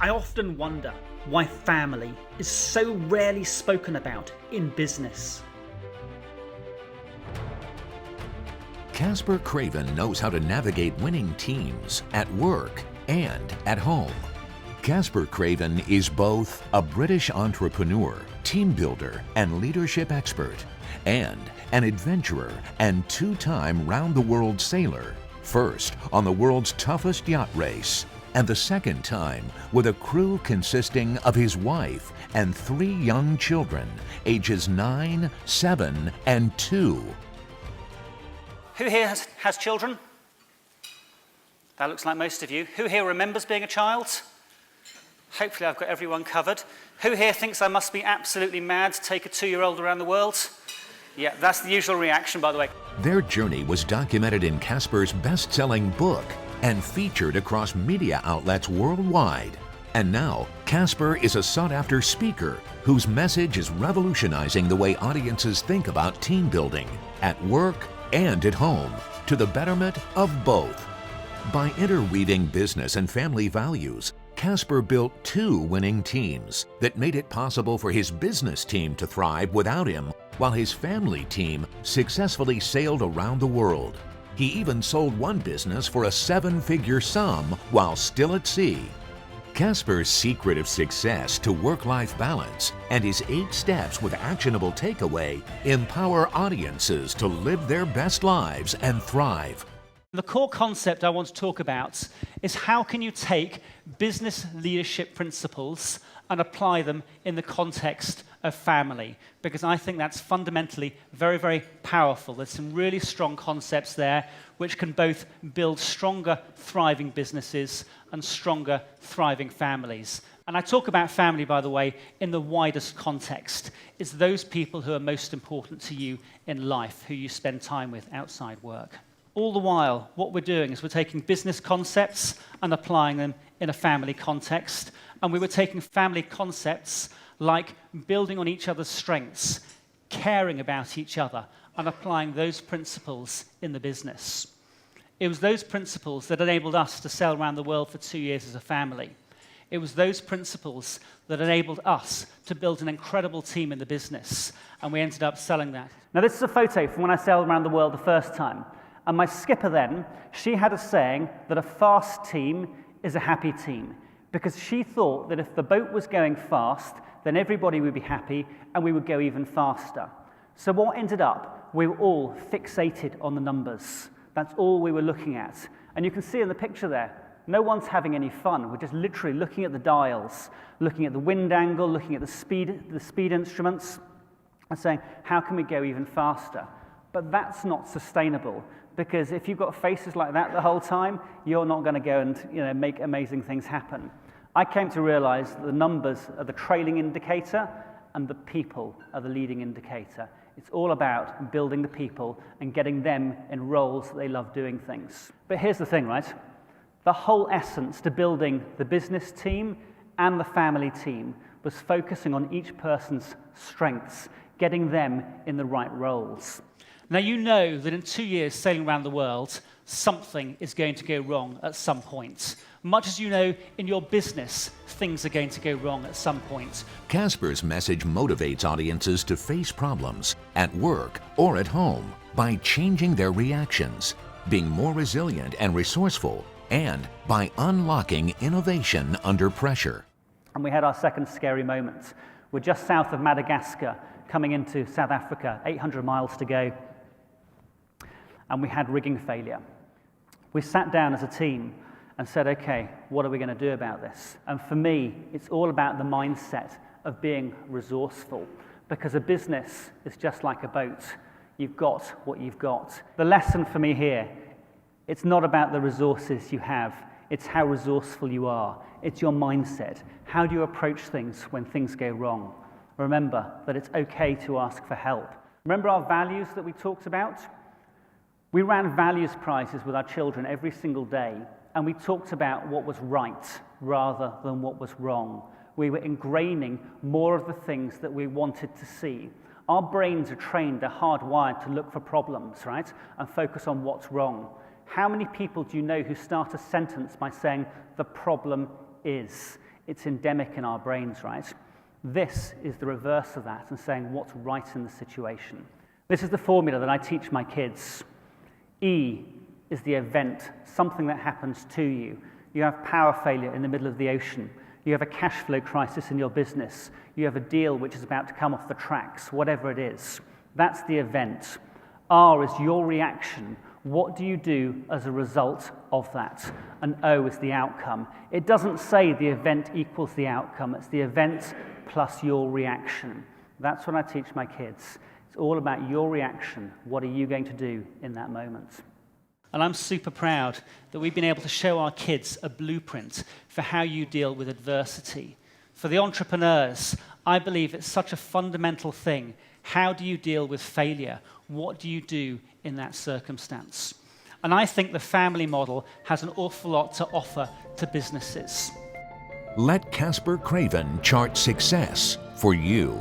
I often wonder why family is so rarely spoken about in business. Caspar Craven knows how to navigate winning teams at work and at home. Caspar Craven is both a British entrepreneur, team builder, and leadership expert, and an adventurer and two-time round-the-world sailor. First on the world's toughest yacht race, and the second time with a crew consisting of his wife and 3 young children, ages 9, 7, and 2. Who here has children? That looks like most of you. Who here remembers being a child? Hopefully I've got everyone covered. Who here thinks I must be absolutely mad to take a 2-year-old around the world? Yeah, that's the usual reaction, by the way. Their journey was documented in Caspar's best-selling book and featured across media outlets worldwide. And now, Caspar is a sought-after speaker whose message is revolutionizing the way audiences think about team building at work and at home, to the betterment of both. By interweaving business and family values, Caspar built 2 winning teams that made it possible for his business team to thrive without him, while his family team successfully sailed around the world. He even sold one business for a 7-figure sum while still at sea. Caspar's secret of success to work-life balance and his 8 steps with actionable takeaway empower audiences to live their best lives and thrive. The core concept I want to talk about is how can you take business leadership principles and apply them in the context of family, because I think that's fundamentally very, very powerful. There's some really strong concepts there which can both build stronger, thriving businesses and stronger, thriving families. And I talk about family, by the way, in the widest context. It's those people who are most important to you in life, who you spend time with outside work. All the while, what we're doing is we're taking business concepts and applying them in a family context. And we were taking family concepts like building on each other's strengths, caring about each other, and applying those principles in the business. It was those principles that enabled us to sail around the world for 2 years as a family. It was those principles that enabled us to build an incredible team in the business, and we ended up selling that. Now, this is a photo from when I sailed around the world the first time. And my skipper then, she had a saying that a fast team is a happy team, because she thought that if the boat was going fast, then everybody would be happy and we would go even faster. So what ended up, we were all fixated on the numbers. That's all we were looking at. And you can see in the picture there, no one's having any fun. We're just literally looking at the dials, looking at the wind angle, looking at the speed instruments, and saying, how can we go even faster? But that's not sustainable, because if you've got faces like that the whole time, you're not going to go and make amazing things happen. I came to realize that the numbers are the trailing indicator and the people are the leading indicator. It's all about building the people and getting them in roles that they love doing things. But here's the thing, right? The whole essence to building the business team and the family team was focusing on each person's strengths, getting them in the right roles. Now, you know that in 2 years sailing around the world, something is going to go wrong at some point. Much as you know, in your business, things are going to go wrong at some point. Caspar's message motivates audiences to face problems at work or at home by changing their reactions, being more resilient and resourceful, and by unlocking innovation under pressure. And we had our second scary moment. We're just south of Madagascar, coming into South Africa, 800 miles to go. And we had rigging failure. We sat down as a team and said, okay, what are we going to do about this? And for me, it's all about the mindset of being resourceful, because a business is just like a boat. You've got what you've got. The lesson for me here, it's not about the resources you have, it's how resourceful you are. It's your mindset. How do you approach things when things go wrong? Remember that it's okay to ask for help. Remember our values that we talked about? We ran values prizes with our children every single day, and we talked about what was right rather than what was wrong. We were ingraining more of the things that we wanted to see. Our brains are trained, they're hardwired to look for problems, right? And focus on what's wrong. How many people do you know who start a sentence by saying, the problem is? It's endemic in our brains, right? This is the reverse of that and saying what's right in the situation. This is the formula that I teach my kids. E is the event, something that happens to you. You have power failure in the middle of the ocean. You have a cash flow crisis in your business. You have a deal which is about to come off the tracks, whatever it is. That's the event. R is your reaction. What do you do as a result of that? And O is the outcome. It doesn't say the event equals the outcome. It's the event plus your reaction. That's what I teach my kids. It's all about your reaction. What are you going to do in that moment? And I'm super proud that we've been able to show our kids a blueprint for how you deal with adversity. For the entrepreneurs, I believe it's such a fundamental thing. How do you deal with failure? What do you do in that circumstance? And I think the family model has an awful lot to offer to businesses. Let Caspar Craven chart success for you.